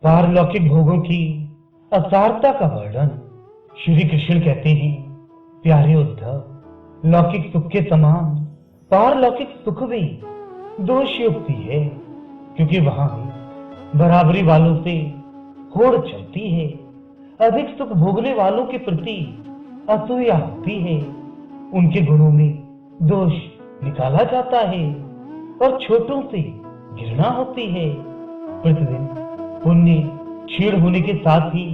पारलौकिक भोगों की असारता का वर्णन श्री कृष्ण कहते हैं, प्यारे उद्धव, लौकिक सुख के समान पारलौकिक सुख भी दोषयुक्ति है, क्योंकि वहां भी बराबरी वालों से होड़ चलती है। अधिक सुख भोगने वालों के प्रति असूया होती है, उनके गुणों में दोष निकाला जाता है और छोटों से घृणा होती है। प्रतिदिन पुण्य क्षीण होने के साथ ही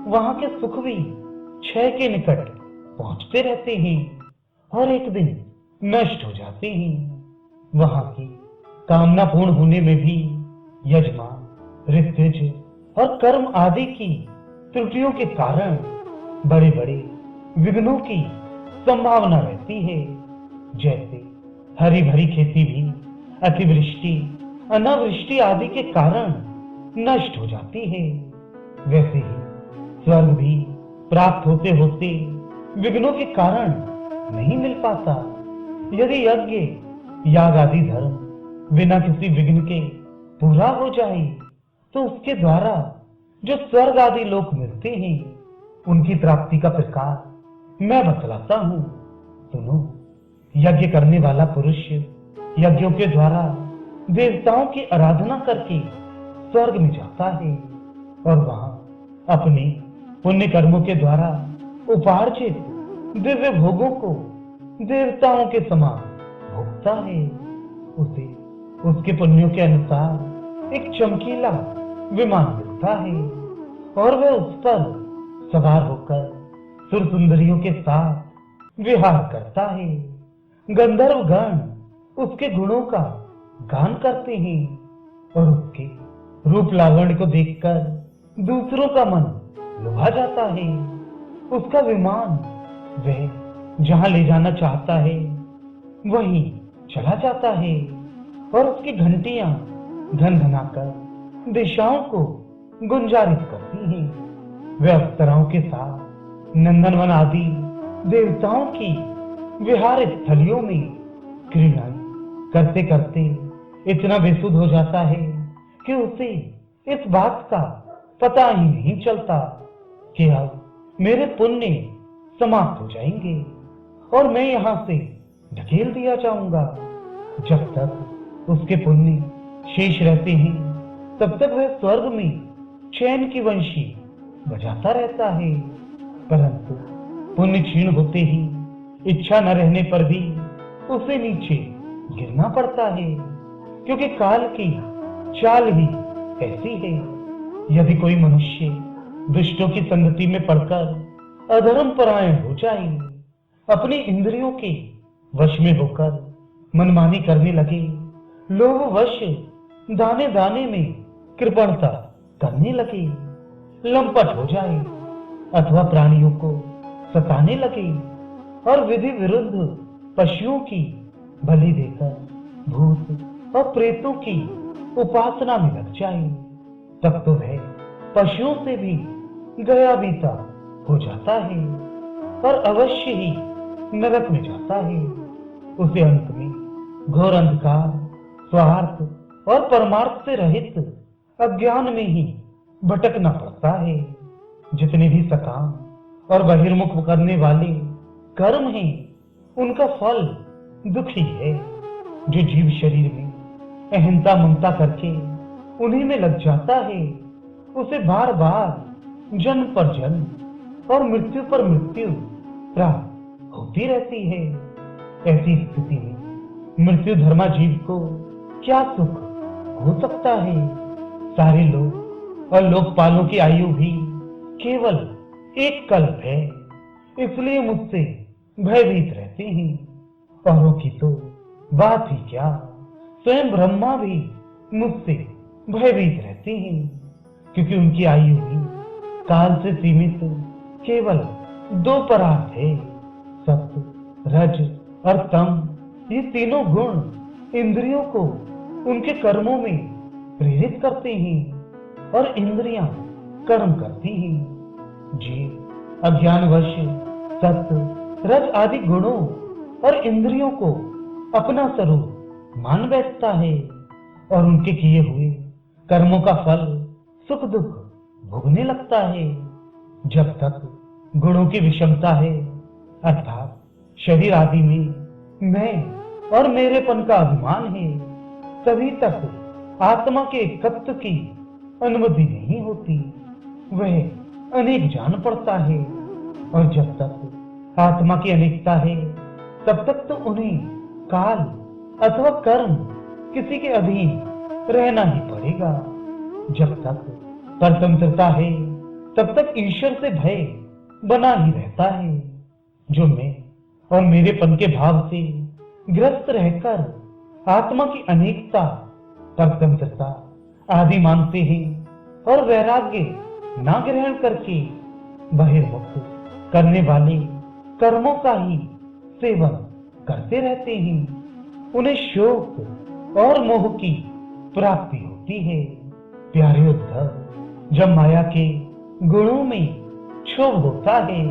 वहां के सुख भी क्षय के निकट पहुंचते रहते हैं और एक दिन नष्ट हो जाते हैं। वहां की कामना पूर्ण होने में भी यजमान, ऋत्विज और कर्म आदि की त्रुटियों के कारण बड़े बड़े विघ्नों की संभावना रहती है। जैसे हरी भरी खेती भी अतिवृष्टि, अनावृष्टि आदि के कारण नष्ट हो जाती है, वैसे ही स्वर्ग भी प्राप्त होते होते विघ्नों के कारण नहीं मिल पाता। यदि यज्ञ, याग आदि धर्म बिना किसी विघ्न के पूरा हो जाए तो उसके द्वारा जो स्वर्ग आदि लोक मिलते हैं उनकी प्राप्ति का प्रकार मैं बतलाता हूं, सुनो। यज्ञ करने वाला पुरुष यज्ञों के द्वारा देवताओं की आराधना करके स्वर्ग में जाता है और वहां अपने पुण्य कर्मों के द्वारा उपार्जित दिव्य भोगों को देवताओं के समान भोगता है। उसे उसके पुण्यों के अनुसार एक चमकीला विमान मिलता है और वह उस पर सवार होकर सुर सुंदरियों के साथ विहार करता है। गंधर्व गण उसके गुणों का गान करते हैं और उसके रूप लावण्य को देखकर दूसरों का मन लुभा जाता है। उसका विमान वह जहां ले जाना चाहता है वहीं चला जाता है और उसकी घंटियां घन घनाकर दिशाओं को गुंजारित करती हैं। वे अप्सराओं के साथ नंदनवन आदि देवताओं की विहार स्थलियों में क्रीड़ा करते करते इतना बेसुध हो जाता है कि उसे इस बात का पता ही नहीं चलता कि अब मेरे पुण्य समाप्त हो जाएंगे और मैं यहां से ढकेल दिया जाऊंगा। जब तक उसके पुण्य शेष रहते हैं तब तक वह स्वर्ग में चैन की वंशी बजाता रहता है, परंतु पुण्य क्षीण होते ही इच्छा न रहने पर भी उसे नीचे गिरना पड़ता है, क्योंकि काल की चाल ही ऐसी है। यदि कोई मनुष्य दुष्टों की संगति में पड़कर अधर्म परायण हो जाए, अपनी इंद्रियों के वश में होकर मनमानी करने लगे, लोभवश दाने दाने में कृपणता करने लगे, लंपट हो जाए अथवा प्राणियों को सताने लगे और विधि विरुद्ध पशुओं की बलि देकर भूत और प्रेतों की उपासना में लग जाए, तब तो वह पशुओं से भी गया बीता हो जाता है और अवश्य ही नरक में जाता है। उसे अंत में घोर अंधकार, स्वार्थ और परमार्थ से रहित अज्ञान में ही भटकना पड़ता है। जितने भी सकाम और बहिर्मुख करने वाले कर्म हैं, उनका फल दुखी है। जो जीव शरीर में अहंता ममता करके उन्हीं में लग जाता है, उसे बार बार जन्म पर जन्म और मृत्यु पर मृत्यु प्राप्त होती रहती है। ऐसी स्थिति में मृत्यु धर्मा जीव को क्या सुख हो सकता है। सारे लोग और लोकपालों की आयु भी केवल एक कल्प है, इसलिए मुझसे भयभीत रहते हैं। औरों की तो बात ही क्या, स्वयं ब्रह्मा भी मुझसे भयभीत रहते हैं, क्योंकि उनकी आयु भी काल से सीमित केवल 2 परार्थ है। सत्व, रज और तम, ये तीनों गुण इंद्रियों को उनके कर्मों में प्रेरित करते हैं और इंद्रियां कर्म करती हैं। जीव अज्ञानवश सत्व, रज आदि गुणों और इंद्रियों को अपना स्वरूप मान बैठता है और उनके किए हुए कर्मों का फल सुख दुख भोगने लगता है। जब तक गुणों की विषमता है, अर्थात शरीर आदि में मैं और मेरेपन का अभिमान है, तभी तक आत्मा के एकत्व की अनुमति नहीं होती। वह अनेक जान पड़ता है, और जब तक आत्मा की अनेकता है, तब तक तो उन्हें काल अथवा कर्म किसी के अधीन रहना ही पड़ेगा। जब तक परतंत्रता है, तब तक ईश्वर से भय बना ही रहता है। जो मैं और मेरेपन के भाव से ग्रस्त रहकर आत्मा की अनेकता, परतंत्रता आदि मानते हैं और वैराग्य ना ग्रहण करके बहिर्मुख करने वाले कर्मों का ही सेवन करते रहते हैं, उन्हें शोक और मोह की प्राप्ति होती है। प्यारे उद्धव, जब माया के गुणों में क्षोभ होता है,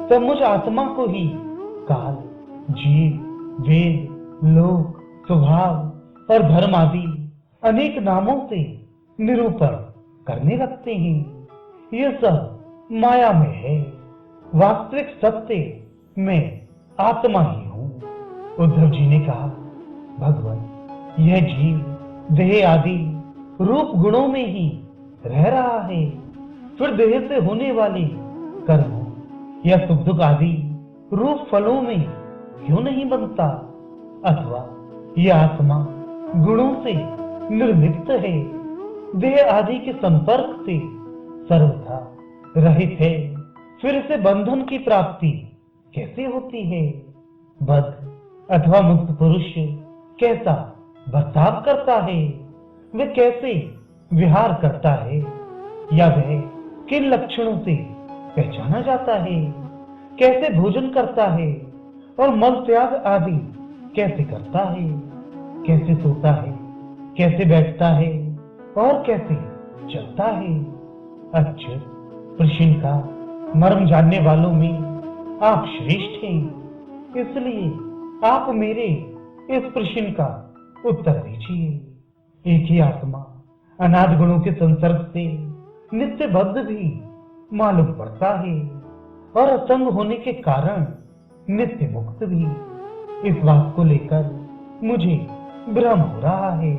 तब मुझ आत्मा को ही काल, जीव, वेद, लोक, स्वभाव और धर्म आदि अनेक नामों से निरूपण करने लगते हैं। यह सब माया में है। वास्तविक सत्य मैं आत्मा ही हूं। उद्धव जी ने कहा, भगवान, यह जीव देह आदि रूप गुणों में ही रह रहा है, फिर देह से होने वाले कर्मों या सुख दुख आदि रूप फलों में क्यों नहीं बनता? अथवा यह आत्मा गुणों से निर्लिप्त है, देह आदि के संपर्क से सर्वथा रहित है, फिर इसे बंधन की प्राप्ति कैसे होती है? बद्ध अथवा मुक्त पुरुष कैसा बर्ताव करता है? वह कैसे विहार करता है? या वह किन लक्षणों से पहचाना जाता है? कैसे भोजन करता है और मल त्याग आदि कैसे करता है? कैसे सोता है, कैसे बैठता है और कैसे चलता है? अच्छा, प्रश्न का मर्म जानने वालों में आप श्रेष्ठ हैं, इसलिए आप मेरे इस प्रश्न का उत्तर दीजिए। एक ही आत्मा अनादि गुणों के संसर्ग से नित्य बद्ध भी मालूम पड़ता है और असंग होने के कारण नित्य मुक्त भी। इस बात को लेकर मुझे भ्रम हो रहा है।